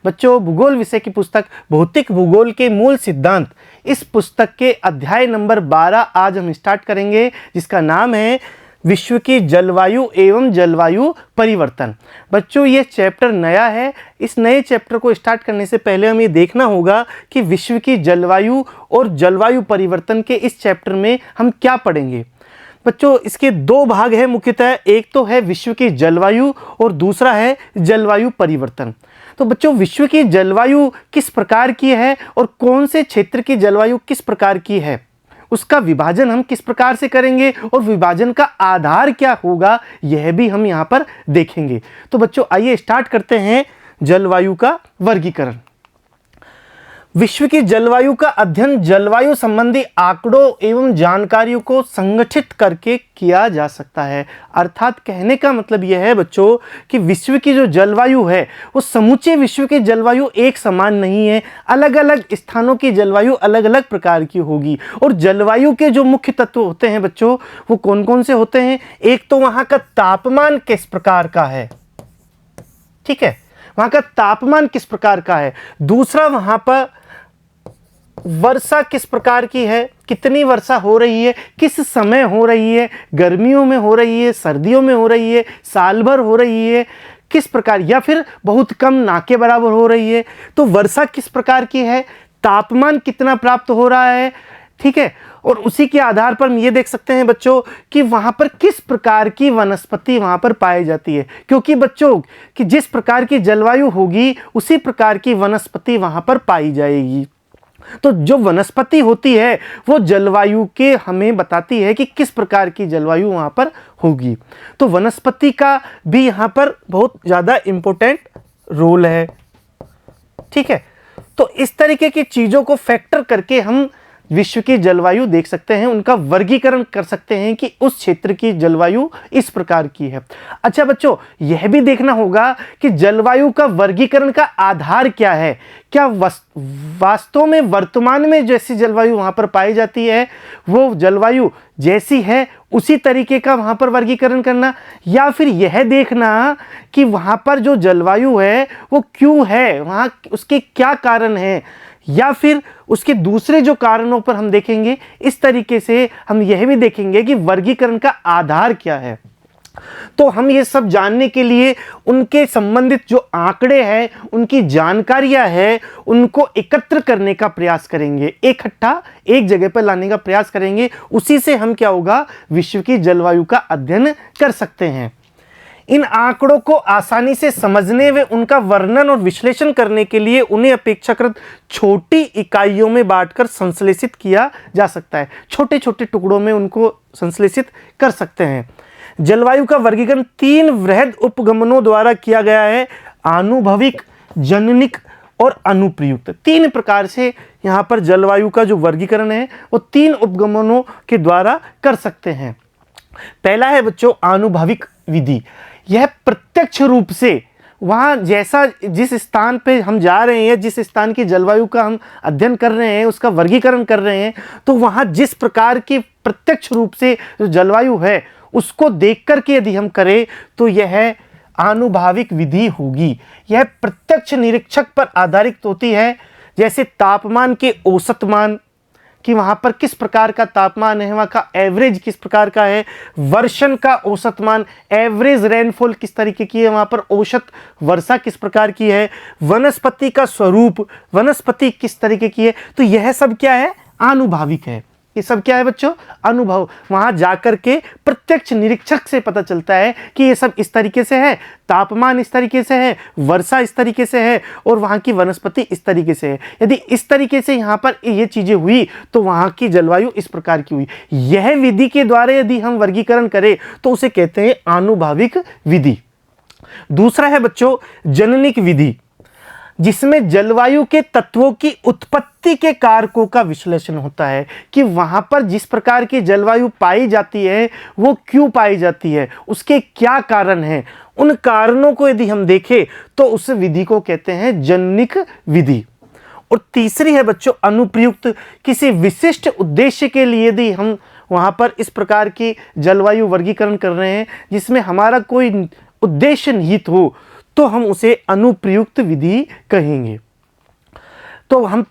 बच्चों भूगोल विषय की पुस्तक भौतिक भूगोल के मूल सिद्धांत, इस पुस्तक के अध्याय नंबर 12 आज हम स्टार्ट करेंगे, जिसका नाम है विश्व की जलवायु एवं जलवायु परिवर्तन। बच्चों ये चैप्टर नया है। इस नए चैप्टर को स्टार्ट करने से पहले हमें देखना होगा कि विश्व की जलवायु और जलवायु परिवर्तन के इस चैप्टर में हम क्या पढ़ेंगे। बच्चों इसके दो भाग हैं मुख्यतः, एक तो है विश्व की जलवायु और दूसरा है जलवायु परिवर्तन। तो बच्चों विश्व की जलवायु किस प्रकार की है और कौन से क्षेत्र की जलवायु किस प्रकार की है, उसका विभाजन हम किस प्रकार से करेंगे और विभाजन का आधार क्या होगा, यह भी हम यहाँ पर देखेंगे। तो बच्चों आइए स्टार्ट करते हैं जलवायु का वर्गीकरण। विश्व की जलवायु का अध्ययन जलवायु संबंधी आंकड़ों एवं जानकारियों को संगठित करके किया जा सकता है। अर्थात कहने का मतलब यह है बच्चों कि विश्व की जो जलवायु है वो समूचे विश्व की जलवायु एक समान नहीं है। अलग अलग स्थानों की जलवायु अलग अलग प्रकार की होगी। और जलवायु के जो मुख्य तत्व होते हैं बच्चों वो कौन कौन से होते हैं। एक तो वहाँ का तापमान किस प्रकार का है, ठीक है, वहाँ का तापमान किस प्रकार का है। दूसरा वहाँ पर वर्षा किस प्रकार की है, कितनी वर्षा हो रही है, किस समय हो रही है, गर्मियों में हो रही है, सर्दियों में हो रही है, साल भर हो रही है, किस प्रकार, या फिर बहुत कम ना के बराबर हो रही है। तो वर्षा किस प्रकार की है, तापमान कितना प्राप्त हो रहा है, ठीक है। और उसी के आधार पर हम ये देख सकते हैं बच्चों कि वहाँ पर किस प्रकार की वनस्पति वहाँ पर पाई जाती है, क्योंकि बच्चों कि जिस प्रकार की जलवायु होगी उसी प्रकार की वनस्पति वहाँ पर पाई जाएगी। तो जो वनस्पति होती है वो जलवायु के हमें बताती है कि किस प्रकार की जलवायु वहाँ पर होगी। तो वनस्पति का भी यहाँ पर बहुत ज़्यादा इम्पोर्टेंट रोल है, ठीक है। तो इस तरीके की चीज़ों को फैक्टर करके हम विश्व की जलवायु देख सकते हैं, उनका वर्गीकरण कर सकते हैं कि उस क्षेत्र की जलवायु इस प्रकार की है। अच्छा बच्चों यह भी देखना होगा कि जलवायु का वर्गीकरण का आधार क्या है। क्या वास्तव में वर्तमान में जैसी जलवायु वहाँ पर पाई जाती है वो जलवायु जैसी है उसी तरीके का वहाँ पर वर्गीकरण करना, या फिर यह देखना कि वहाँ पर जो जलवायु है वो क्यों है, वहाँ उसके क्या कारण हैं, या फिर उसके दूसरे जो कारणों पर हम देखेंगे। इस तरीके से हम यह भी देखेंगे कि वर्गीकरण का आधार क्या है। तो हम ये सब जानने के लिए उनके संबंधित जो आंकड़े हैं, उनकी जानकारियां हैं, उनको एकत्र करने का प्रयास करेंगे, इकट्ठा एक जगह पर लाने का प्रयास करेंगे। उसी से हम क्या होगा, विश्व की जलवायु का अध्ययन कर सकते हैं। इन आंकड़ों को आसानी से समझने व उनका वर्णन और विश्लेषण करने के लिए उन्हें अपेक्षाकृत छोटी इकाइयों में बांटकर संश्लेषित किया जा सकता है। छोटे छोटे टुकड़ों में उनको संश्लेषित कर सकते हैं। जलवायु का वर्गीकरण 3 वृहद उपगमनों द्वारा किया गया है, आनुभविक, जननिक और अनुप्रयुक्त। 3 प्रकार से यहाँ पर जलवायु का जो वर्गीकरण है वो 3 उपगमनों के द्वारा कर सकते हैं। पहला है बच्चों आनुभविक विधि। यह प्रत्यक्ष रूप से वहाँ जैसा जिस स्थान पे हम जा रहे हैं, जिस स्थान की जलवायु का हम अध्ययन कर रहे हैं, उसका वर्गीकरण कर रहे हैं, तो वहाँ जिस प्रकार की प्रत्यक्ष रूप से जो जलवायु है उसको देख करके यदि हम करें तो यह आनुभविक विधि होगी। यह प्रत्यक्ष निरीक्षक पर आधारित होती है। जैसे तापमान के औसत मान कि वहाँ पर किस प्रकार का तापमान है, वहाँ का एवरेज किस प्रकार का है, वर्षण का औसत मान, एवरेज रेनफॉल किस तरीके की है, वहाँ पर औसत वर्षा किस प्रकार की है, वनस्पति का स्वरूप, वनस्पति किस तरीके की है। तो यह सब क्या है, आनुभविक है। ये सब क्या है बच्चों, अनुभव। वहाँ जाकर के प्रत्यक्ष निरीक्षक से पता चलता है कि ये सब इस तरीके से है, तापमान इस तरीके से है, वर्षा इस तरीके से है और वहाँ की वनस्पति इस तरीके से है। यदि इस तरीके से यहाँ पर ये चीज़ें हुई तो वहाँ की जलवायु इस प्रकार की हुई। यह विधि के द्वारा यदि हम वर्गीकरण करें तो उसे कहते हैं आनुभविक विधि। दूसरा है बच्चों जननिक विधि, जिसमें जलवायु के तत्वों की उत्पत्ति के कारकों का विश्लेषण होता है कि वहां पर जिस प्रकार की जलवायु पाई जाती है वो क्यों पाई जाती है, उसके क्या कारण हैं। उन कारणों को यदि हम देखें तो उस विधि को कहते हैं जननिक विधि। और तीसरी है बच्चों अनुप्रयुक्त, किसी विशिष्ट उद्देश्य के लिए यदि हम वहां पर इस प्रकार की जलवायु वर्गीकरण कर रहे हैं जिसमें हमारा कोई उद्देश्य निहित हो, तो हम उसे अनुप्रयुक्त विधि कहेंगे। तो हम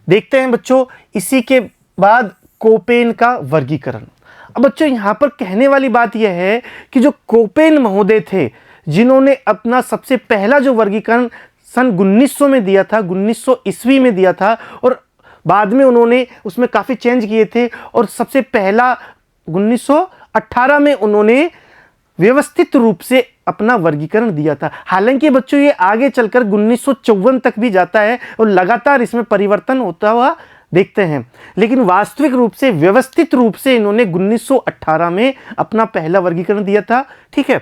देखते हैं बच्चों इसी के बाद कोपेन का वर्गीकरण। अब बच्चों यहाँ पर कहने वाली बात यह है कि जो कोपेन महोदय थे, जिन्होंने अपना सबसे पहला जो वर्गीकरण सन 1900 में दिया था, 1900 ईस्वी में दिया था, और बाद में उन्होंने उसमें काफ़ी चेंज किए थे, और सबसे पहला 1918 में उन्होंने व्यवस्थित रूप से अपना वर्गीकरण दिया था। हालांकि बच्चों ये आगे चलकर 1954 तक भी जाता है और लगातार इसमें परिवर्तन होता हुआ देखते हैं, लेकिन वास्तविक रूप से व्यवस्थित रूप से इन्होंने 1918 में अपना पहला वर्गीकरण दिया था। ठीक है,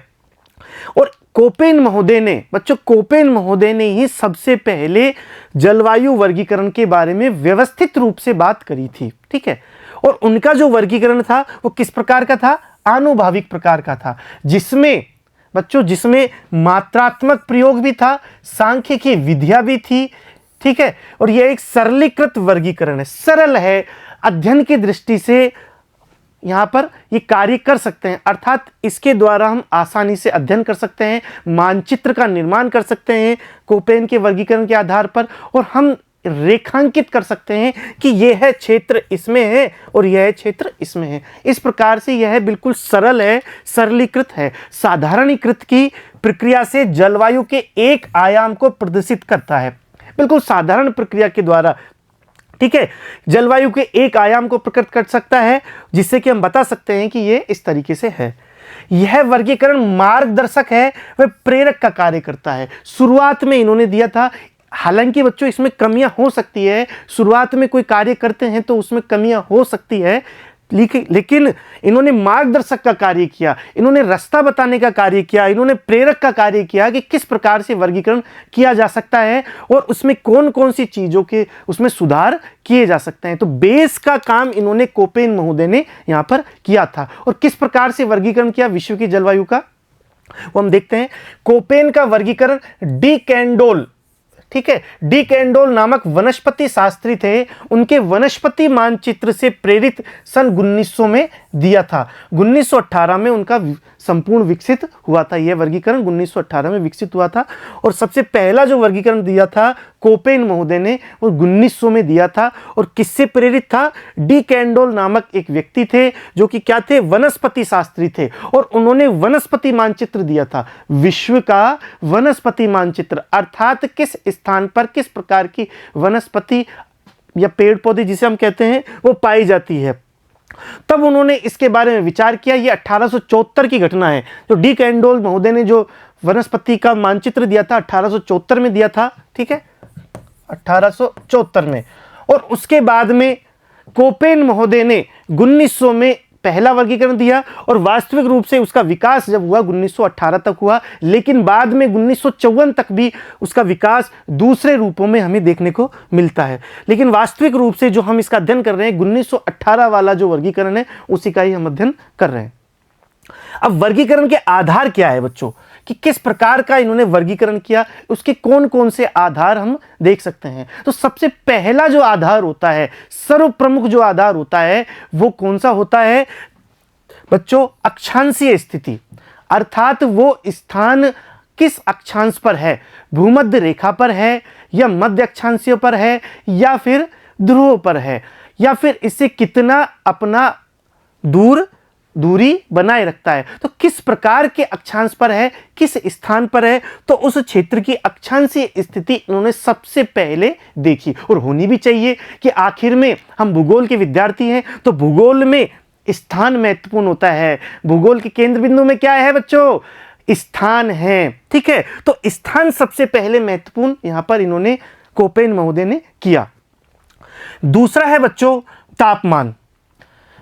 और कोपेन महोदय ने, बच्चों कोपेन महोदय ने ही सबसे पहले जलवायु वर्गीकरण के बारे में व्यवस्थित रूप से बात करी थी। ठीक है, और उनका जो वर्गीकरण था वो किस प्रकार का था? आनुभाविक प्रकार का था, जिसमें बच्चों जिसमें मात्रात्मक प्रयोग भी था, सांख्यिकी विधियां भी थी। ठीक है, और यह एक सरलीकृत वर्गीकरण है, सरल है, अध्ययन की दृष्टि से यहाँ पर ये कार्य कर सकते हैं, अर्थात इसके द्वारा हम आसानी से अध्ययन कर सकते हैं, मानचित्र का निर्माण कर सकते हैं कोपेन के वर्गीकरण के आधार पर, और हम रेखांकित कर सकते हैं कि यह क्षेत्र इसमें है और यह क्षेत्र इसमें है। इस प्रकार से यह बिल्कुल सरल है, सरलीकृत है, साधारणीकृत की प्रक्रिया से जलवायु के एक आयाम को प्रदर्शित करता है, बिल्कुल साधारण प्रक्रिया के द्वारा। ठीक है, जलवायु के एक आयाम को प्रकट कर सकता है, जिससे कि हम बता सकते हैं कि यह इस तरीके से है। यह वर्गीकरण मार्गदर्शक है, वह प्रेरक का कार्य करता है। शुरुआत में इन्होंने दिया था, हालांकि बच्चों इसमें कमियां हो सकती है, शुरुआत में कोई कार्य करते हैं तो उसमें कमियां हो सकती है, लेकिन इन्होंने मार्गदर्शक का कार्य किया, इन्होंने रास्ता बताने का कार्य किया, इन्होंने प्रेरक का कार्य किया कि किस प्रकार से वर्गीकरण किया जा सकता है और उसमें कौन कौन सी चीज़ों के उसमें सुधार किए जा सकते हैं। तो बेस का काम इन्होंने कोपेन महोदय ने यहाँ पर किया था। और किस प्रकार से वर्गीकरण किया विश्व की जलवायु का, वो हम देखते हैं। कोपेन का वर्गीकरण डी कैंडोल, ठीक है, डी कैंडोल नामक वनस्पति शास्त्री थे, उनके वनस्पति मानचित्र से प्रेरित सन 1900 में दिया था। 1918 में उनका संपूर्ण विकसित हुआ था, यह वर्गीकरण 1918 में विकसित हुआ था। और सबसे पहला जो वर्गीकरण दिया था कोपेन महोदय ने, वो 1900 में दिया था। और किससे प्रेरित था? डी कैंडोल नामक एक व्यक्ति थे, जो कि क्या थे? वनस्पति शास्त्री थे, और उन्होंने वनस्पति मानचित्र दिया था, विश्व का वनस्पति मानचित्र, अर्थात किस स्थान पर किस प्रकार की वनस्पति या पेड़ पौधे जिसे हम कहते हैं वो पाई जाती है। तब उन्होंने इसके बारे में विचार किया। ये 1874 की घटना है, जो डी कैंडोल महोदय ने जो वनस्पति का मानचित्र दिया था 1874 में दिया था। ठीक है, 1874 में। और उसके बाद में कोपेन महोदय ने 1900 में पहला वर्गीकरण दिया, और वास्तविक रूप से उसका विकास जब हुआ 1918 तक हुआ, लेकिन बाद में 1954 तक भी उसका विकास दूसरे रूपों में हमें देखने को मिलता है। लेकिन वास्तविक रूप से जो हम इसका अध्ययन कर रहे हैं 1918 वाला जो वर्गीकरण है उसी का ही हम अध्ययन कर रहे हैं। अब वर्गीकरण के आधार क्या है बच्चों, कि किस प्रकार का इन्होंने वर्गीकरण किया, उसके कौन कौन से आधार हम देख सकते हैं। तो सबसे पहला जो आधार होता है, सर्व प्रमुख जो आधार होता है, वो कौन सा होता है बच्चों? अक्षांशीय स्थिति, अर्थात वो स्थान किस अक्षांश पर है, भूमध्य रेखा पर है या मध्य अक्षांशीय पर है या फिर ध्रुव पर है, या फिर इससे कितना अपना दूरी बनाए रखता है। तो किस प्रकार के अक्षांश पर है, किस स्थान पर है, तो उस क्षेत्र की अक्षांशीय स्थिति उन्होंने सबसे पहले देखी। और होनी भी चाहिए कि आखिर में हम भूगोल के विद्यार्थी हैं, तो भूगोल में स्थान महत्वपूर्ण होता है। भूगोल के केंद्र बिंदु में क्या है बच्चों? स्थान है। ठीक है, तो स्थान सबसे पहले महत्वपूर्ण यहां पर इन्होंने कोपेन महोदय ने किया। दूसरा है बच्चों तापमान,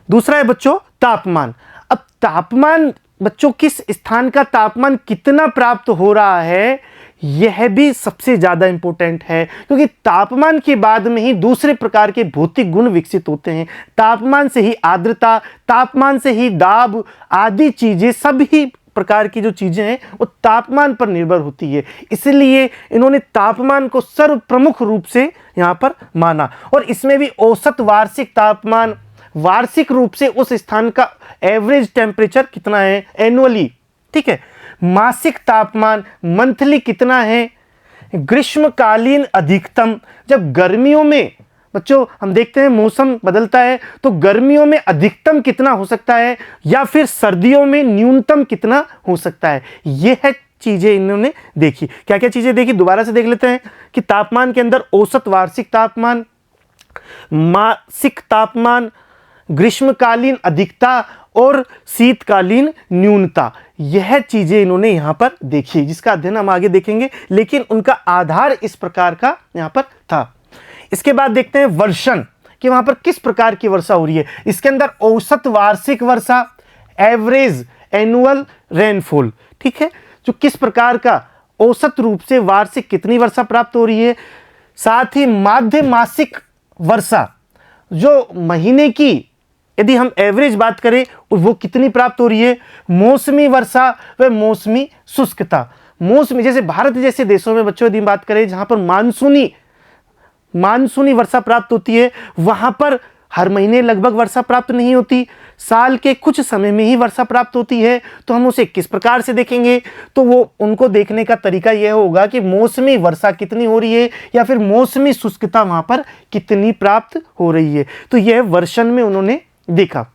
दूसरा है बच्चों तापमान। अब तापमान बच्चों, किस स्थान का तापमान कितना प्राप्त हो रहा है, यह भी सबसे ज्यादा इंपॉर्टेंट है, क्योंकि तापमान के बाद में ही दूसरे प्रकार के भौतिक गुण विकसित होते हैं। तापमान से ही आर्द्रता, तापमान से ही दाब आदि चीजें, सभी प्रकार की जो चीजें हैं वो तापमान पर निर्भर होती है। इसलिए इन्होंने तापमान को सर्व प्रमुख रूप से यहां पर माना। और इसमें भी औसत वार्षिक तापमान, वार्षिक रूप से उस स्थान का एवरेज टेम्परेचर कितना है एनुअली। ठीक है, मासिक तापमान मंथली कितना है, ग्रीष्मकालीन अधिकतम, जब गर्मियों में बच्चों हम देखते हैं मौसम बदलता है तो गर्मियों में अधिकतम कितना हो सकता है या फिर सर्दियों में न्यूनतम कितना हो सकता है, यह है चीजें इन्होंने देखी। क्या क्या चीजें देखी दोबारा से देख लेते हैं कि तापमान के अंदर औसत वार्षिक तापमान, मासिक तापमान, ग्रीष्मकालीन अधिकता और शीतकालीन न्यूनता, यह चीजें इन्होंने यहां पर देखी, जिसका अध्ययन हम आगे देखेंगे, लेकिन उनका आधार इस प्रकार का यहां पर था। इसके बाद देखते हैं वर्षण कि वहां पर किस प्रकार की वर्षा हो रही है। इसके अंदर औसत वार्षिक वर्षा, एवरेज एनुअल रेनफॉल, ठीक है, जो किस प्रकार का औसत रूप से वार्षिक कितनी वर्षा प्राप्त हो रही है, साथ ही माध्य मासिक वर्षा, जो महीने की यदि हम एवरेज बात करें वो कितनी प्राप्त हो रही है, मौसमी वर्षा व मौसमी शुष्कता। मौसमी जैसे भारत जैसे देशों में बच्चों यदि बात करें जहां पर मानसूनी वर्षा प्राप्त होती है, वहां पर हर महीने लगभग वर्षा प्राप्त नहीं होती, साल के कुछ समय में ही वर्षा प्राप्त होती है। तो हम उसे किस प्रकार से देखेंगे, तो वो उनको देखने का तरीका यह होगा कि मौसमी वर्षा कितनी हो रही है या फिर मौसमी शुष्कता वहां पर कितनी प्राप्त हो रही है। तो यह वर्षण में उन्होंने देखा।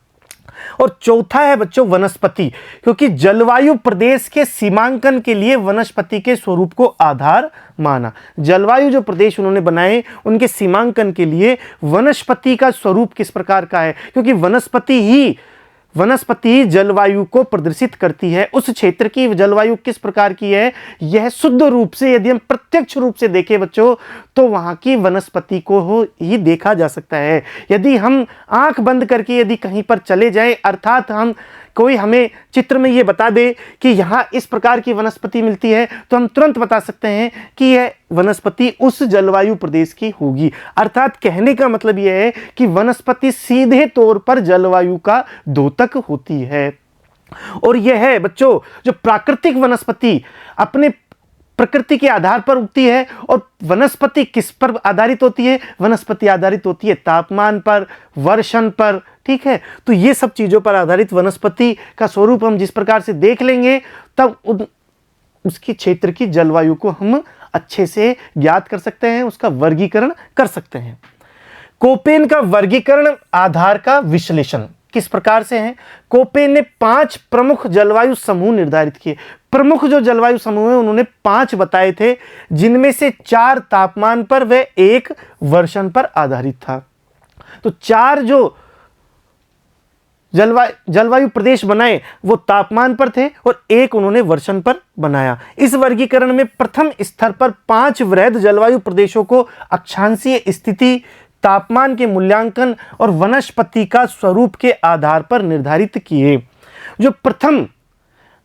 और चौथा है बच्चों वनस्पति, क्योंकि जलवायु प्रदेश के सीमांकन के लिए वनस्पति के स्वरूप को आधार माना। जलवायु जो प्रदेश उन्होंने बनाए उनके सीमांकन के लिए वनस्पति का स्वरूप किस प्रकार का है, क्योंकि वनस्पति ही जलवायु को प्रदर्शित करती है। उस क्षेत्र की जलवायु किस प्रकार की है, यह शुद्ध रूप से यदि हम प्रत्यक्ष रूप से देखें बच्चों तो वहां की वनस्पति को ही देखा जा सकता है। यदि हम आंख बंद करके यदि कहीं पर चले जाएं, अर्थात कोई हमें चित्र में यह बता दे कि यहाँ इस प्रकार की वनस्पति मिलती है, तो हम तुरंत बता सकते हैं कि यह वनस्पति उस जलवायु प्रदेश की होगी। अर्थात कहने का मतलब यह है कि वनस्पति सीधे तौर पर जलवायु का द्योतक होती है। और यह है बच्चों जो प्राकृतिक वनस्पति अपने प्रकृति के आधार पर उगती है। और वनस्पति किस पर आधारित होती है, वनस्पति आधारित होती है तापमान पर, वर्षण पर, ठीक है। तो ये सब चीजों पर आधारित वनस्पति का स्वरूप हम जिस प्रकार से देख लेंगे तब उसकी क्षेत्र की जलवायु को हम अच्छे से ज्ञात कर सकते हैं, उसका वर्गीकरण कर सकते हैं। कोपेन का वर्गीकरण आधार का विश्लेषण किस प्रकार से है, कोपेन ने 5 प्रमुख जलवायु समूह निर्धारित किए। प्रमुख जो जलवायु समूह है उन्होंने 5 बताए थे, जिनमें से 4 तापमान पर व 1 वर्षण पर आधारित था। तो 4 जो जलवायु प्रदेश बनाए वो तापमान पर थे और 1 उन्होंने वर्षण पर बनाया। इस वर्गीकरण में प्रथम स्तर पर 5 वृहद जलवायु प्रदेशों को अक्षांशीय स्थिति, तापमान के मूल्यांकन और वनस्पति का स्वरूप के आधार पर निर्धारित किए। जो प्रथम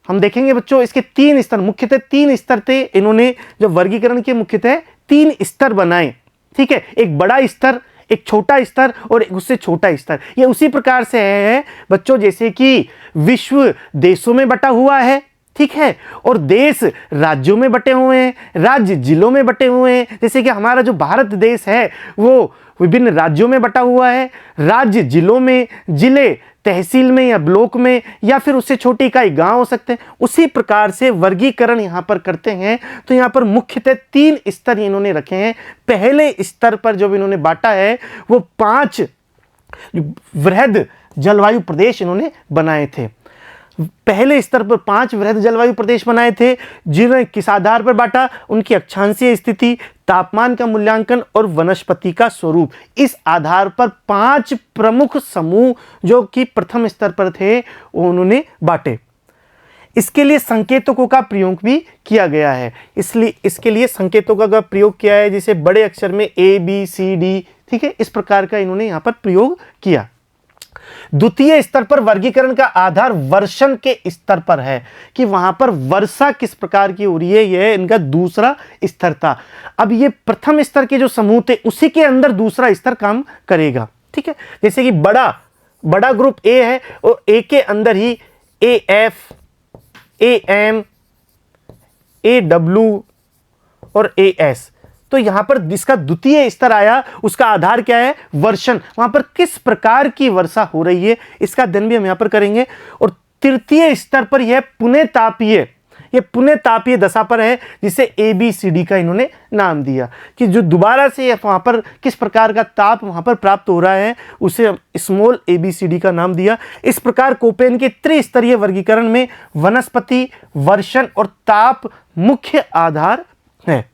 हम देखेंगे बच्चों, इसके 3 स्तर, मुख्यतः 3 स्तर थे। इन्होंने जो वर्गीकरण के मुख्यतः 3 स्तर बनाए, ठीक है, एक बड़ा स्तर, एक छोटा स्तर और एक उससे छोटा स्तर। ये उसी प्रकार से है बच्चों जैसे कि विश्व देशों में बटा हुआ है, ठीक है, और देश राज्यों में बटे हुए हैं, राज्य जिलों में बटे हुए हैं। जैसे कि हमारा जो भारत देश है वो विभिन्न राज्यों में बटा हुआ है, राज्य जिलों में, जिले तहसील में या ब्लॉक में, या फिर उससे छोटी इकाई गांव हो सकते हैं। उसी प्रकार से वर्गीकरण यहां पर करते हैं। तो यहां पर मुख्यतः 3 स्तर इन्होंने रखे हैं। पहले स्तर पर जो इन्होंने बांटा है वो 5 वृहद जलवायु प्रदेश इन्होंने बनाए थे। पहले स्तर पर 5 वृहद जलवायु प्रदेश बनाए थे, जिन्हें किस आधार पर बांटा, उनकी अक्षांशीय स्थिति, तापमान का मूल्यांकन और वनस्पति का स्वरूप। इस आधार पर 5 प्रमुख समूह जो कि प्रथम स्तर पर थे उन्होंने बांटे। इसके लिए संकेतकों का प्रयोग भी किया गया है। इसलिए इसके लिए संकेतकों का प्रयोग किया है, जिसे बड़े अक्षर में ABCD, ठीक है, इस प्रकार का इन्होंने यहां पर प्रयोग किया। द्वितीय स्तर पर वर्गीकरण का आधार वर्षण के स्तर पर है कि वहां पर वर्षा किस प्रकार की हो रही है, यह इनका दूसरा स्तर था। अब ये प्रथम स्तर के जो समूह थे उसी के अंदर दूसरा स्तर काम करेगा, ठीक है। जैसे कि बड़ा ग्रुप A है और A के अंदर ही AF, AM, AW और AS। तो यहां पर जिसका द्वितीय स्तर आया उसका आधार क्या है, वर्षण, वहां पर किस प्रकार की वर्षा हो रही है, इसका अध्ययन भी हम यहां पर करेंगे। और तृतीय स्तर पर यह पुनः तापीय ये पुण्य तापीय दशा पर है, जिसे ABCD का इन्होंने नाम दिया कि जो दोबारा से वहाँ पर किस प्रकार का ताप वहाँ पर प्राप्त हो रहा है, उसे स्मॉल ABCD का नाम दिया। इस प्रकार कोपेन के त्रिस्तरीय वर्गीकरण में वनस्पति, वर्षण और ताप मुख्य आधार है।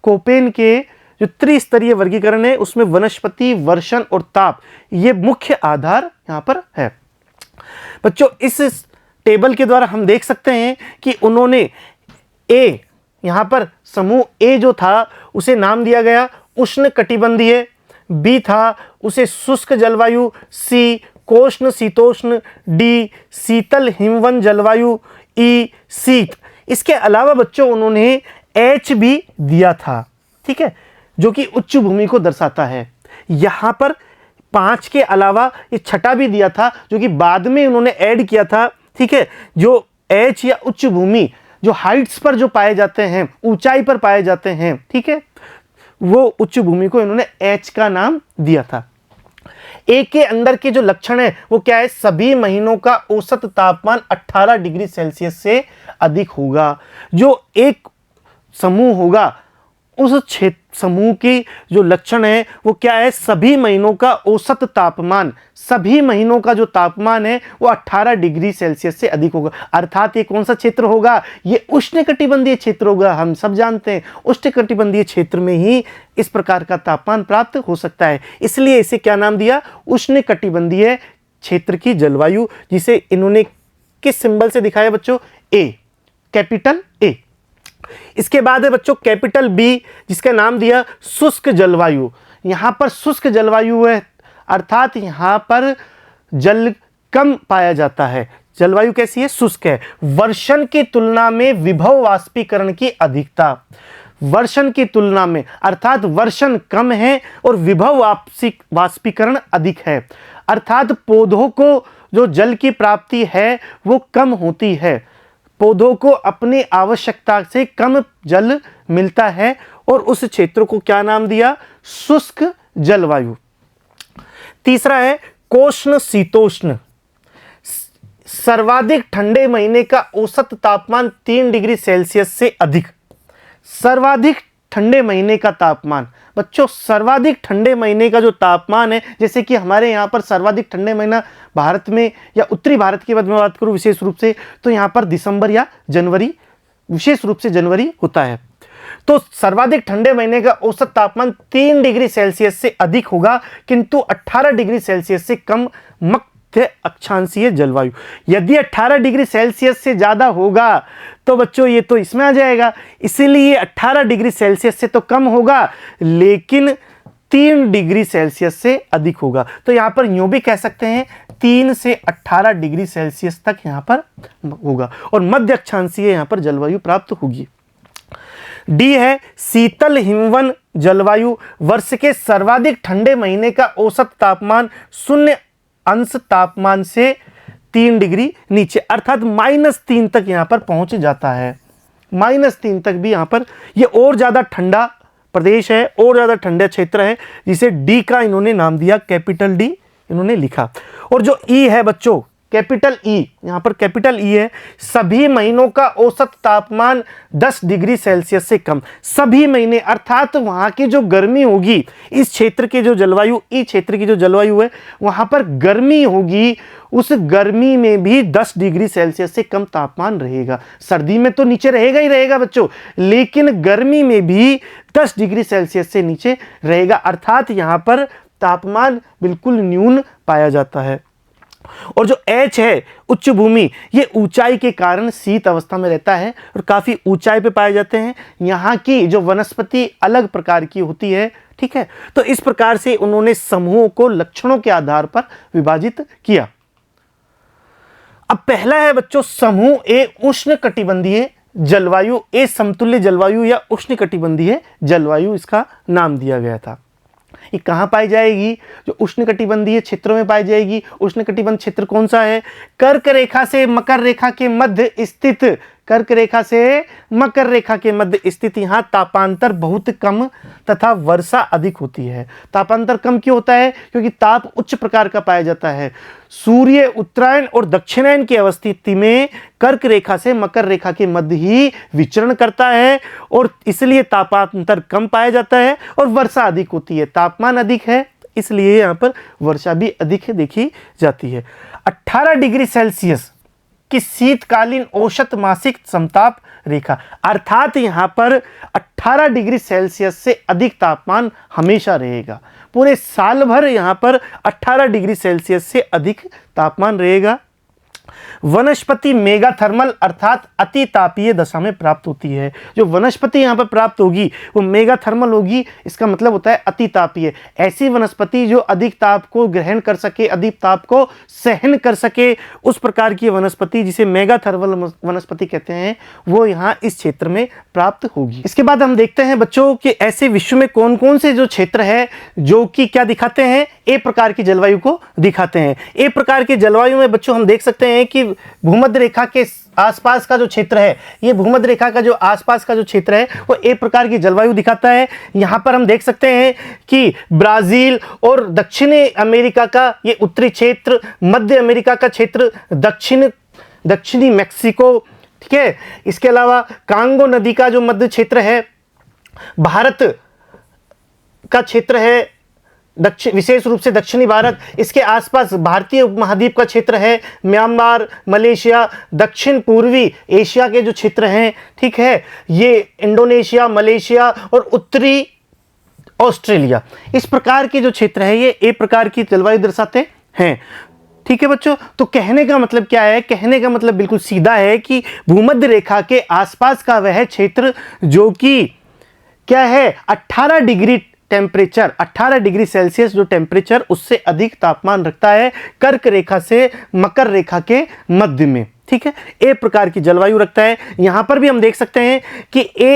कोपेन के जो त्रिस्तरीय वर्गीकरण है उसमें वनस्पति, वर्षण और ताप ये मुख्य आधार यहाँ पर है। बच्चों इस टेबल के द्वारा हम देख सकते हैं कि उन्होंने ए, यहाँ पर समूह ए जो था उसे नाम दिया गया उष्ण कटिबंधीय, बी था उसे शुष्क जलवायु, सी कोष्ण शीतोष्ण, डी शीतल हिमवन जलवायु, ई शीत। इसके अलावा बच्चों उन्होंने एच भी दिया था, ठीक है, जो कि उच्च भूमि को दर्शाता है। यहाँ पर 5 के अलावा ये छठा भी दिया था जो कि बाद में उन्होंने ऐड किया था, ठीक है, जो एच या उच्च भूमि जो हाइट्स पर जो पाए जाते हैं, ऊंचाई पर पाए जाते हैं, ठीक है, वो उच्च भूमि को इन्होंने एच का नाम दिया था। एक के अंदर के जो लक्षण है वो क्या है, सभी महीनों का औसत तापमान 18 डिग्री सेल्सियस से अधिक होगा। जो एक समूह होगा उस क्षेत्र समूह की जो लक्षण है वो क्या है, सभी महीनों का औसत तापमान, सभी महीनों का जो तापमान है वो 18 डिग्री सेल्सियस से अधिक होगा। अर्थात ये कौन सा क्षेत्र होगा, ये उष्णकटिबंधीय क्षेत्र होगा। हम सब जानते हैं उष्णकटिबंधीय क्षेत्र में ही इस प्रकार का तापमान प्राप्त हो सकता है, इसलिए इसे क्या नाम दिया, उष्णकटिबंधीय क्षेत्र की जलवायु, जिसे इन्होंने किस सिंबल से दिखाया बच्चों, ए, कैपिटल ए। इसके बाद है बच्चों कैपिटल बी, जिसका नाम दिया शुष्क जलवायु। यहां पर शुष्क जलवायु है, अर्थात यहां पर जल कम पाया जाता है। जलवायु कैसी है, शुष्क है। वर्षण की तुलना में विभव वाष्पीकरण की अधिकता, वर्षण की तुलना में, अर्थात वर्षण कम है और विभव वाष्पीकरण अधिक है, अर्थात पौधों को जो जल की प्राप्ति है वो कम होती है। पौधों को अपनी आवश्यकता से कम जल मिलता है और उस क्षेत्र को क्या नाम दिया, शुष्क जलवायु। तीसरा है कोष्ण शीतोष्ण। सर्वाधिक ठंडे महीने का औसत तापमान 3 डिग्री सेल्सियस से अधिक। सर्वाधिक ठंडे महीने का तापमान, बच्चों सर्वाधिक ठंडे महीने का जो तापमान है, जैसे कि हमारे यहाँ पर सर्वाधिक ठंडे महीना भारत में या उत्तरी भारत की बात करूँ विशेष रूप से, तो यहाँ पर दिसंबर या जनवरी, विशेष रूप से जनवरी होता है। तो सर्वाधिक ठंडे महीने का औसत तापमान 3 डिग्री सेल्सियस से अधिक होगा, किंतु 18 डिग्री सेल्सियस से कम मध्य अक्षांशीय जलवायु। यदि 18 डिग्री सेल्सियस से ज़्यादा होगा तो बच्चों ये तो इसमें आ जाएगा, इसीलिए 18 डिग्री सेल्सियस से तो कम होगा लेकिन 3 डिग्री सेल्सियस से अधिक होगा। तो यहाँ पर यूँ भी कह सकते हैं 3 से 18 डिग्री सेल्सियस तक यहाँ पर होगा और मध्य अक्षांशीय यहाँ पर जलवायु प्राप्त होगी। डी है शीतल हिमवन जलवायु। वर्ष के सर्वाधिक ठंडे महीने का औसत तापमान 0 अंश तापमान से 3 डिग्री नीचे, अर्थात -3 तक यहाँ पर पहुँच जाता है। -3 तक भी यहाँ पर ये और ज़्यादा ठंडा प्रदेश है, और ज़्यादा ठंडा क्षेत्र है, जिसे डी का इन्होंने नाम दिया, कैपिटल डी इन्होंने लिखा। और जो ई है बच्चों, कैपिटल ई, यहाँ पर कैपिटल ई है, सभी महीनों का औसत तापमान 10 डिग्री सेल्सियस से कम। सभी महीने, अर्थात वहाँ की जो गर्मी होगी, इस क्षेत्र की जो जलवायु, ई क्षेत्र की जो जलवायु है, वहाँ पर गर्मी होगी, उस गर्मी में भी 10 डिग्री सेल्सियस से कम तापमान रहेगा। सर्दी में तो नीचे रहेगा ही रहेगा बच्चों, लेकिन गर्मी में भी 10 डिग्री सेल्सियस से नीचे रहेगा, अर्थात यहाँ पर तापमान बिल्कुल न्यून पाया जाता है। और जो H है उच्च भूमि, ये ऊंचाई के कारण शीत अवस्था में रहता है और काफ़ी ऊंचाई पे पाए जाते हैं। यहाँ की जो वनस्पति अलग प्रकार की होती है, ठीक है। तो इस प्रकार से उन्होंने समूहों को लक्षणों के आधार पर विभाजित किया। अब पहला है बच्चों समूह ए, उष्णकटिबंधीय जलवायु। ए समतुल्य जलवायु या उष्णकटिबंधीय जलवायु इसका नाम दिया गया था। ये कहाँ पाई जाएगी, जो उष्णकटिबंधीय क्षेत्रों में पाई जाएगी। उष्णकटिबंध क्षेत्र कौन सा है, कर्क रेखा से मकर रेखा के मध्य स्थित कर्क रेखा से मकर रेखा के मध्य स्थित यहाँ तापांतर बहुत कम तथा वर्षा अधिक होती है। तापांतर कम क्यों होता है? क्योंकि ताप उच्च प्रकार का पाया जाता है। सूर्य उत्तरायण और दक्षिणायन की अवस्थिति में कर्क रेखा से मकर रेखा के मध्य ही विचरण करता है और इसलिए तापांतर कम पाया जाता है और वर्षा अधिक होती है। तापमान अधिक है इसलिए यहाँ पर वर्षा भी अधिक देखी जाती है। 18 डिग्री सेल्सियस की शीतकालीन औसत मासिक समताप रेखा, अर्थात यहाँ पर 18 डिग्री सेल्सियस से अधिक तापमान हमेशा रहेगा। पूरे साल भर यहाँ पर 18 डिग्री सेल्सियस से अधिक तापमान रहेगा। वनस्पति मेगाथर्मल अर्थात अति तापीय दशा में प्राप्त होती है। जो वनस्पति यहाँ पर प्राप्त होगी वो मेगाथर्मल होगी, इसका मतलब होता है अति तापीय। ऐसी वनस्पति जो अधिक ताप को ग्रहण कर सके, अधिक ताप को सहन कर सके, उस प्रकार की वनस्पति जिसे मेगाथर्मल वनस्पति कहते हैं वो यहाँ इस क्षेत्र में प्राप्त होगी। इसके बाद हम देखते हैं बच्चों कि ऐसे विश्व में कौन कौन से जो क्षेत्र है जो कि क्या दिखाते हैं, ए प्रकार की जलवायु को दिखाते हैं। ए प्रकार की जलवायु में बच्चों हम देख सकते हैं कि भूमध्य रेखा के आसपास का जो क्षेत्र है, ये भूमध्य रेखा का जो आसपास का जो क्षेत्र है वो ए प्रकार की जलवायु दिखाता है। यहाँ पर हम देख सकते हैं कि ब्राजील और दक्षिणी अमेरिका का ये उत्तरी क्षेत्र, मध्य अमेरिका का क्षेत्र, दक्षिणी मैक्सिको, ठीक है। इसके अलावा कांगो नदी का जो मध्य क्षेत्र है, भारत का क्षेत्र है, विशेष रूप से दक्षिणी भारत, इसके आसपास भारतीय उपमहाद्वीप का क्षेत्र है, म्यांमार, मलेशिया, दक्षिण पूर्वी एशिया के जो क्षेत्र हैं, ठीक है, ये इंडोनेशिया, मलेशिया और उत्तरी ऑस्ट्रेलिया, इस प्रकार के जो क्षेत्र है ये ए प्रकार की जलवायु दर्शाते हैं। ठीक है बच्चों, तो कहने का मतलब क्या है? कहने का मतलब बिल्कुल सीधा है कि भूमध्य रेखा के आसपास का वह क्षेत्र जो कि क्या है 18 डिग्री टेम्परेचर, 18 डिग्री सेल्सियस जो टेम्परेचर उससे अधिक तापमान रखता है कर्क रेखा से मकर रेखा के मध्य में, ठीक है, ए प्रकार की जलवायु रखता है। यहां पर भी हम देख सकते हैं कि ए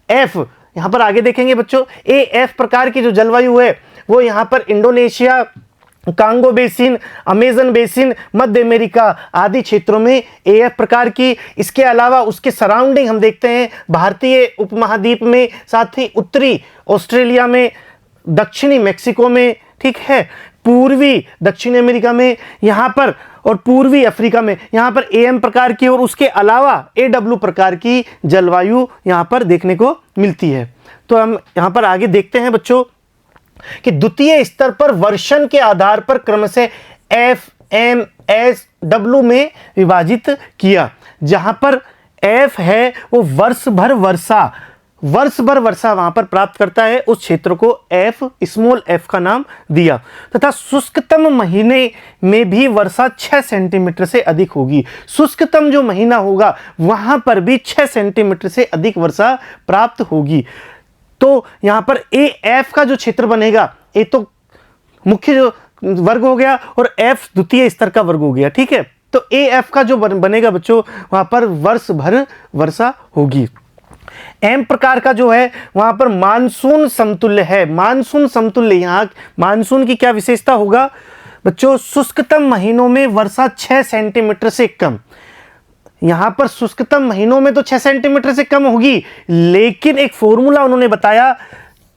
एफ, यहां पर आगे देखेंगे बच्चों, ए एफ प्रकार की जो जलवायु है वो यहां पर Indonesia, Congo basin, Amazon basin, मध्य अमेरिका आदि क्षेत्रों में एएफ प्रकार की। इसके अलावा उसके सराउंडिंग हम देखते हैं भारतीय उपमहाद्वीप में, साथ ही उत्तरी ऑस्ट्रेलिया में, दक्षिणी मैक्सिको में, ठीक है, पूर्वी दक्षिण अमेरिका में यहाँ पर और पूर्वी अफ्रीका में यहाँ पर एएम प्रकार की और उसके अलावा एडब्ल्यू प्रकार की जलवायु यहाँ पर देखने को मिलती है। तो हम यहाँ पर आगे देखते हैं बच्चों कि द्वितीय स्तर पर वर्षण के आधार पर क्रमशः एफ, एम, एस, डब्ल्यू में विभाजित किया। जहां पर एफ है वो वर्ष भर वर्षा वहां पर प्राप्त करता है, उस क्षेत्र को एफ, स्मॉल एफ का नाम दिया। तथा शुष्कतम महीने में भी वर्षा 6 सेंटीमीटर से अधिक होगी। शुष्कतम जो महीना होगा वहां पर भी 6 सेंटीमीटर से अधिक वर्षा प्राप्त होगी। तो यहां पर ए एफ का जो क्षेत्र बनेगा, ए तो मुख्य जो वर्ग हो गया और एफ द्वितीय स्तर का वर्ग हो गया, ठीक है। तो ए एफ का जो बनेगा बच्चों वहां पर वर्ष भर वर्षा होगी। एम प्रकार का जो है वहां पर मानसून समतुल्य है। मानसून समतुल्य, यहां मानसून की क्या विशेषता होगा बच्चों? शुष्कतम महीनों में वर्षा 6 सेंटीमीटर से कम। यहां पर शुष्कतम महीनों में तो 6 सेंटीमीटर से कम होगी, लेकिन एक फॉर्मूला उन्होंने बताया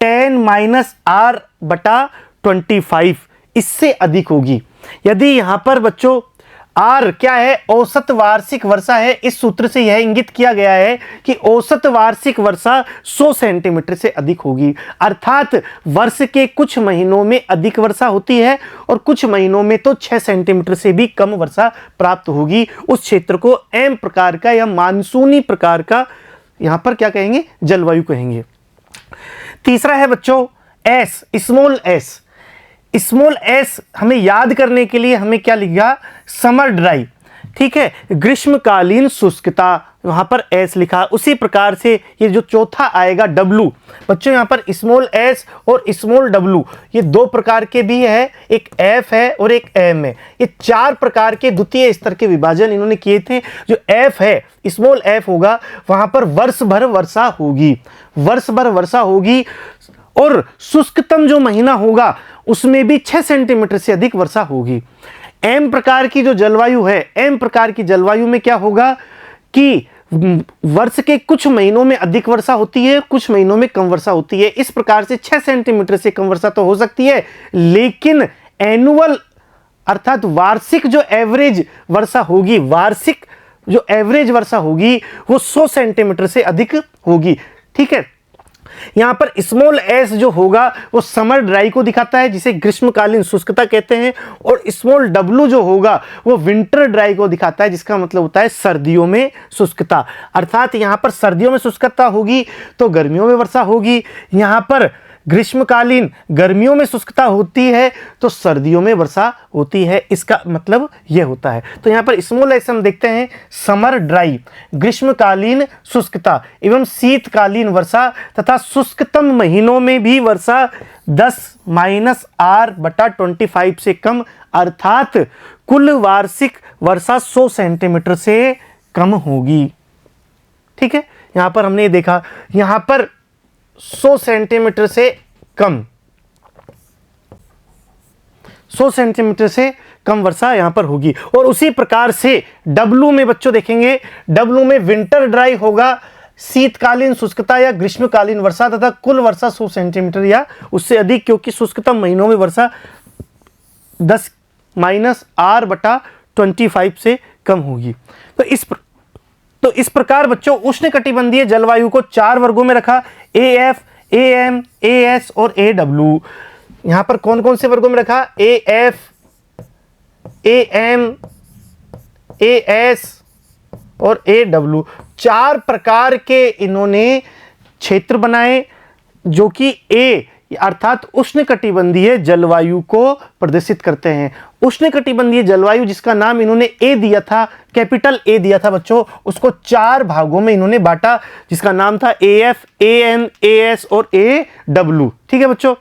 10-R/25, इससे अधिक होगी। यदि यहां पर बच्चों आर क्या है? औसत वार्षिक वर्षा है। इस सूत्र से यह इंगित किया गया है कि औसत वार्षिक वर्षा 100 सेंटीमीटर से अधिक होगी, अर्थात वर्ष के कुछ महीनों में अधिक वर्षा होती है और कुछ महीनों में तो 6 सेंटीमीटर से भी कम वर्षा प्राप्त होगी। उस क्षेत्र को एम प्रकार का या मानसूनी प्रकार का यहां पर क्या कहेंगे? जलवायु कहेंगे। तीसरा है बच्चों S, small S. Small S हमें याद करने के लिए हमें क्या लिखा? समर ड्राई, ठीक है, ग्रीष्मकालीन शुष्कता, वहां पर एस लिखा। उसी प्रकार से ये जो चौथा आएगा डब्लू, बच्चों यहां पर स्मॉल एस और स्मॉल डब्लू ये 2 प्रकार के भी है, एक एफ है और एक एम है। ये 4 प्रकार के द्वितीय स्तर के विभाजन इन्होंने किए थे। जो एफ है, स्मॉल एफ होगा, वहां पर वर्ष भर वर्षा होगी, वर्ष भर वर्षा होगी और शुष्कतम जो महीना होगा उसमें भी 6 सेंटीमीटर से अधिक वर्षा होगी। एम प्रकार की जो जलवायु है, एम प्रकार की जलवायु में क्या होगा कि वर्ष के कुछ महीनों में अधिक वर्षा होती है, कुछ महीनों में कम वर्षा होती है। इस प्रकार से 6 सेंटीमीटर से कम वर्षा तो हो सकती है, लेकिन एनुअल अर्थात वार्षिक जो एवरेज वर्षा होगी, वार्षिक जो एवरेज वर्षा होगी वो 100 सेंटीमीटर से अधिक होगी। ठीक है, यहां पर स्मॉल एस जो होगा वो समर ड्राई को दिखाता है, जिसे ग्रीष्मकालीन शुष्कता कहते हैं, और स्मॉल डब्ल्यू जो होगा वो विंटर ड्राई को दिखाता है, जिसका मतलब होता है सर्दियों में शुष्कता। अर्थात यहां पर सर्दियों में शुष्कता होगी तो गर्मियों में वर्षा होगी, यहां पर ग्रीष्मकालीन गर्मियों में शुष्कता होती है तो सर्दियों में वर्षा होती है, इसका मतलब यह होता है। तो यहाँ पर स्मॉल एस हम देखते हैं, समर ड्राई ग्रीष्मकालीन शुष्कता एवं शीतकालीन वर्षा तथा शुष्कतम महीनों में भी वर्षा 10-R/25 से कम, अर्थात कुल वार्षिक वर्षा 100 सेंटीमीटर से कम होगी। ठीक है, यहाँ पर हमने देखा, यहाँ पर 100 सेंटीमीटर से कम, 100 सेंटीमीटर से कम वर्षा यहां पर होगी। और उसी प्रकार से डब्लू में बच्चों देखेंगे, डब्लू में विंटर ड्राई होगा, शीतकालीन शुष्कता या ग्रीष्मकालीन वर्षा तथा कुल वर्षा 100 सेंटीमीटर या उससे अधिक, क्योंकि शुष्कतम महीनों में वर्षा 10-R/25 से कम होगी। तो इस प्रकार बच्चों उष्णकटिबंधीय जलवायु को 4 वर्गों में रखा, AF, AM, AS और AW। यहां पर कौन कौन से वर्गों में रखा? AF, AM, AS और AW। 4 प्रकार के इन्होंने क्षेत्र बनाए, जो कि A अर्थात उष्णकटिबंधीय जलवायु को प्रदर्शित करते हैं। उष्णकटिबंधीय जलवायु जिसका नाम इन्होंने ए दिया था, कैपिटल ए दिया था बच्चों, उसको 4 भागों में इन्होंने बांटा, जिसका नाम था AF, AM, AS और AW। ठीक है बच्चों,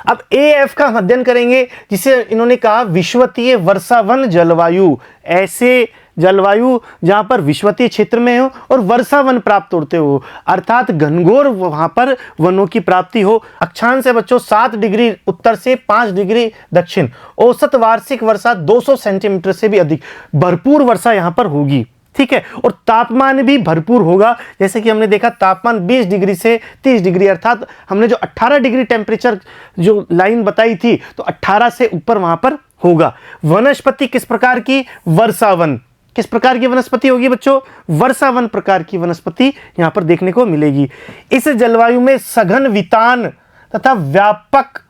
अब AF का हम अध्ययन करेंगे, जिसे इन्होंने कहा विषुवतीय वर्षावन जलवायु। ऐसे जलवायु जहां पर विषुवतीय क्षेत्र में हो और वर्षावन प्राप्त होते हो, अर्थात घनघोर वहां पर वनों की प्राप्ति हो। अक्षांश है बच्चों 7 डिग्री उत्तर से 5 डिग्री दक्षिण, औसत वार्षिक वर्षा 200 सेंटीमीटर से भी अधिक, भरपूर वर्षा यहां पर होगी। ठीक है, और तापमान भी भरपूर होगा, जैसे कि हमने देखा तापमान 20 डिग्री से 30 डिग्री, अर्थात हमने जो 18 डिग्री टेम्परेचर जो लाइन बताई थी, तो 18 से ऊपर वहां पर होगा। वनस्पति किस प्रकार की? वर्षावन। किस प्रकार की वनस्पति होगी बच्चों? वर्षावन प्रकार की वनस्पति यहां पर देखने को मिलेगी। इस जलवायु में सघन वितान तथा व्यापक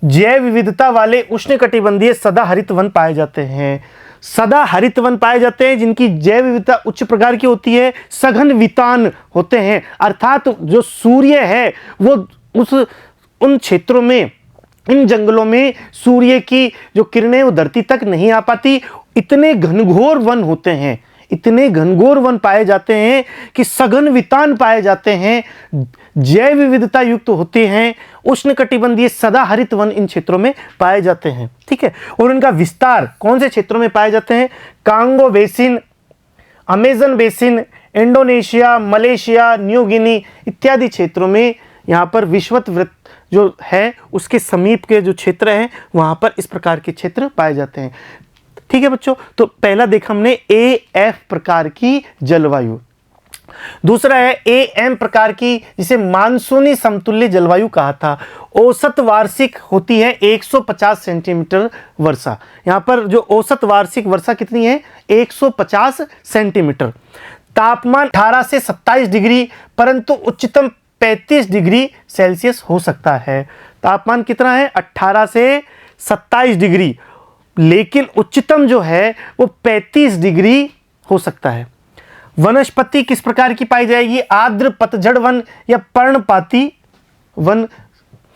जैव विविधता वाले उष्णकटिबंधीय सदाहरित वन पाए जाते हैं। सदाहरित वन पाए जाते हैं जिनकी जैव विविधता उच्च प्रकार की होती है, सघन वितान होते हैं, अर्थात जो सूर्य है वो उन क्षेत्रों में, इन जंगलों में सूर्य की जो किरणें वो धरती तक नहीं आ पाती, इतने घनघोर वन होते हैं, इतने घनघोर वन पाए जाते हैं कि सघन वितान पाए जाते हैं, जैव विविधता युक्त होते हैं, उष्णकटिबंधीय सदाहरित वन इन क्षेत्रों में पाए जाते हैं। ठीक है, और इनका विस्तार कौन से क्षेत्रों में पाए जाते हैं? Congo basin, Amazon basin, Indonesia, Malaysia, New Guinea इत्यादि क्षेत्रों में यहाँ पर विषुवत वृत्त जो है उसके समीप के जो क्षेत्र हैं वहां पर इस प्रकार के क्षेत्र पाए जाते हैं। ठीक है बच्चों, तो पहला देखा हमने AF प्रकार की जलवायु। दूसरा है AM प्रकार की, जिसे मानसूनी समतुल्य जलवायु कहा था। औसत वार्षिक होती है 150 सेंटीमीटर वर्षा। यहां पर जो औसत वार्षिक वर्षा कितनी है? 150 सेंटीमीटर। तापमान 18 से 27 डिग्री, परंतु उच्चतम 35 डिग्री सेल्सियस हो सकता है। तापमान कितना है? 18 से 27 डिग्री, लेकिन उच्चतम जो है वो 35 डिग्री हो सकता है। वनस्पति किस प्रकार की पाई जाएगी? आर्द्र पतझड़ वन या पर्णपाती वन।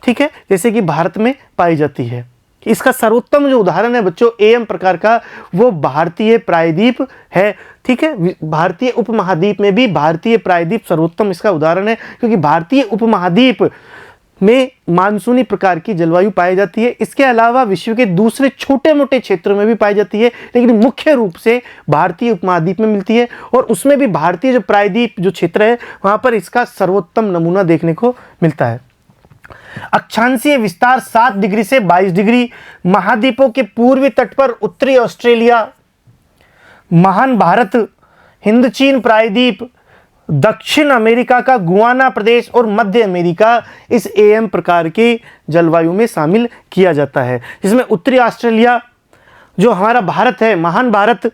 ठीक है, जैसे कि भारत में पाई जाती है। इसका सर्वोत्तम जो उदाहरण है बच्चों AM प्रकार का, वो भारतीय प्रायद्वीप है। ठीक है, भारतीय उपमहाद्वीप में भी भारतीय प्रायद्वीप सर्वोत्तम इसका उदाहरण है, क्योंकि भारतीय उपमहाद्वीप में मानसूनी प्रकार की जलवायु पाई जाती है। इसके अलावा विश्व के दूसरे छोटे मोटे क्षेत्रों में भी पाई जाती है, लेकिन मुख्य रूप से भारतीय उपमहाद्वीप में मिलती है, और उसमें भी भारतीय जो प्रायद्वीप जो क्षेत्र है वहां पर इसका सर्वोत्तम नमूना देखने को मिलता है। अक्षांशीय विस्तार 7 डिग्री से 22 डिग्री, महाद्वीपों के पूर्वी तट पर उत्तरी ऑस्ट्रेलिया, महान भारत, हिंद चीन प्रायद्वीप, दक्षिण अमेरिका का गुआना प्रदेश और मध्य अमेरिका इस AM प्रकार के जलवायु में शामिल किया जाता है, जिसमें उत्तरी ऑस्ट्रेलिया जो हमारा भारत है, महान भारत,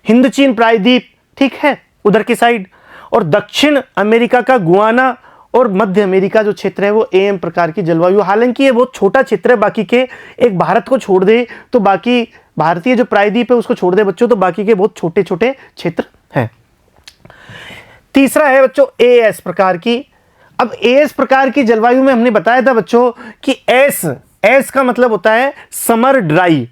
हिंद चीन प्रायद्वीप, ठीक है, उधर की साइड, और दक्षिण अमेरिका का गुआना और मध्य अमेरिका जो क्षेत्र है वो AM प्रकार की जलवायु। हालांकि ये बहुत छोटा क्षेत्र है, बाकी के एक भारत को छोड़ दे तो बाकी भारतीय जो प्रायद्वीप है उसको छोड़ दे बच्चों, तो बाकी के बहुत छोटे छोटे क्षेत्र हैं। तीसरा है बच्चों AS प्रकार की। अब AS प्रकार की जलवायु में हमने बताया था बच्चों कि S का मतलब होता है समर ड्राई।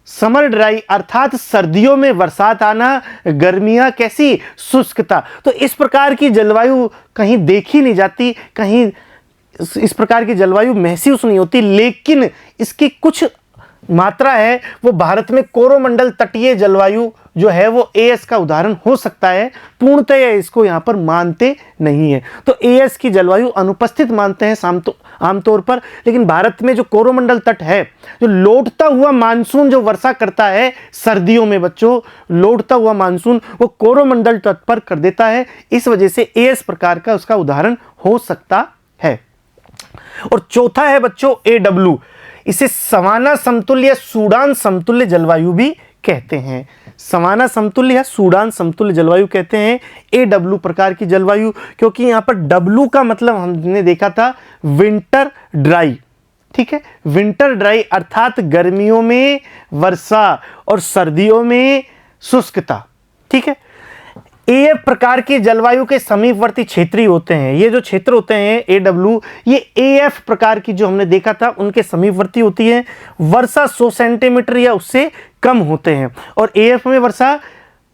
समर ड्राई अर्थात सर्दियों में बरसात आना, गर्मियां कैसी, शुष्कता। तो इस प्रकार की जलवायु कहीं देखी नहीं जाती, कहीं इस प्रकार की जलवायु महसूस नहीं होती, लेकिन इसकी कुछ मात्रा है वो भारत में कोरोमंडल तटीय जलवायु जो है वो AS का उदाहरण हो सकता है। पूर्णतः इसको यहां पर मानते नहीं है, तो AS की जलवायु अनुपस्थित मानते हैं आमतौर पर। लेकिन भारत में जो कोरोमंडल तट है, जो लौटता हुआ मानसून जो वर्षा करता है सर्दियों में बच्चों, लौटता हुआ मानसून वो कोरोमंडल तट पर कर देता है, इस वजह से AS प्रकार का उसका उदाहरण हो सकता है। और चौथा है बच्चों AW, इसे सवाना समतुल्य या सूडान समतुल्य जलवायु भी कहते हैं। सवाना समतुल्य या सूडान समतुल्य जलवायु कहते हैं AW प्रकार की जलवायु, क्योंकि यहां पर W का मतलब हमने देखा था विंटर ड्राई, ठीक है, विंटर ड्राई अर्थात गर्मियों में वर्षा और सर्दियों में शुष्कता, ठीक है। AF प्रकार की जलवायु के समीपवर्ती क्षेत्रीय होते हैं, ये जो क्षेत्र होते हैं AW, ये AF प्रकार की जो हमने देखा था उनके समीपवर्ती होती है। वर्षा 100 सेंटीमीटर या उससे कम होते हैं, और AF में वर्षा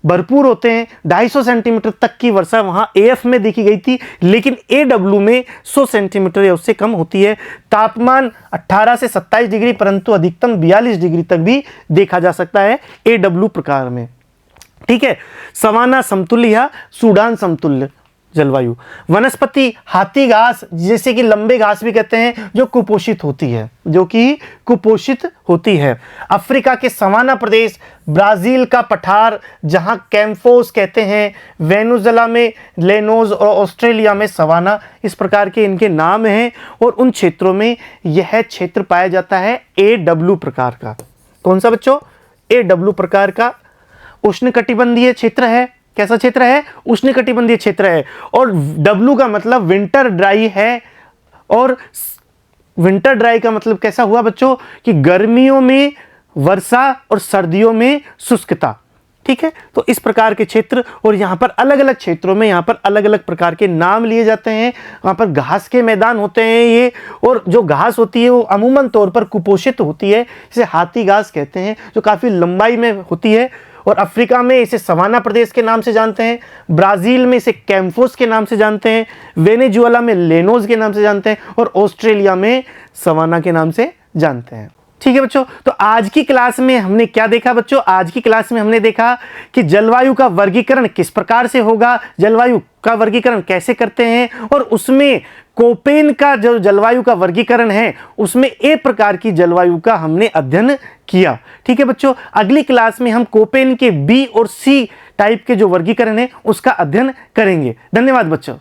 भरपूर होते हैं, 250 सेंटीमीटर तक की वर्षा वहां AF में देखी गई थी, लेकिन AW में 100 सेंटीमीटर या उससे कम होती है। तापमान 18 से 27 डिग्री परंतु अधिकतम 42 डिग्री तक भी देखा जा सकता है AW प्रकार में, ठीक है। सवाना समतुल्य या सूडान समतुल्य जलवायु। वनस्पति हाथी घास, जैसे कि लंबे घास भी कहते हैं, जो कुपोषित होती है, जो कि कुपोषित होती है। अफ्रीका के सवाना प्रदेश, ब्राजील का पठार जहां कैम्फोस कहते हैं, वेनेजुएला में लेनोज और ऑस्ट्रेलिया में सवाना, इस प्रकार के इनके नाम हैं। और उन क्षेत्रों में यह क्षेत्र पाया जाता है AW प्रकार का। कौन सा बच्चों? AW प्रकार का उष्णकटिबंधीय क्षेत्र है। कैसा क्षेत्र है? उष्णकटिबंधीय क्षेत्र है। और W का मतलब विंटर ड्राई है, और विंटर ड्राई का मतलब कैसा हुआ बच्चों कि गर्मियों में वर्षा और सर्दियों में शुष्कता, ठीक है। तो इस प्रकार के क्षेत्र, और यहाँ पर अलग अलग क्षेत्रों में यहाँ पर अलग अलग प्रकार के नाम लिए जाते हैं। वहाँ पर घास के मैदान होते हैं ये, और जो घास होती है वो अमूमन तौर पर कुपोषित होती है, इसे हाथी घास कहते हैं, जो काफ़ी लंबाई में होती है। और अफ्रीका में इसे सवाना प्रदेश के नाम से जानते हैं, ब्राज़ील में इसे कैम्फोस के नाम से जानते हैं, वेनेजुएला में लेनोज के नाम से जानते हैं, और ऑस्ट्रेलिया में सवाना के नाम से जानते हैं, ठीक है बच्चों। तो आज की क्लास में हमने क्या देखा बच्चों? आज की क्लास में हमने देखा कि जलवायु का वर्गीकरण किस प्रकार से होगा, जलवायु का वर्गीकरण कैसे करते हैं, और उसमें कोपेन का जो जलवायु का वर्गीकरण है उसमें A प्रकार की जलवायु का हमने अध्ययन किया, ठीक है बच्चों। अगली क्लास में हम कोपेन के B और C टाइप के जो वर्गीकरण है उसका अध्ययन करेंगे। धन्यवाद बच्चों।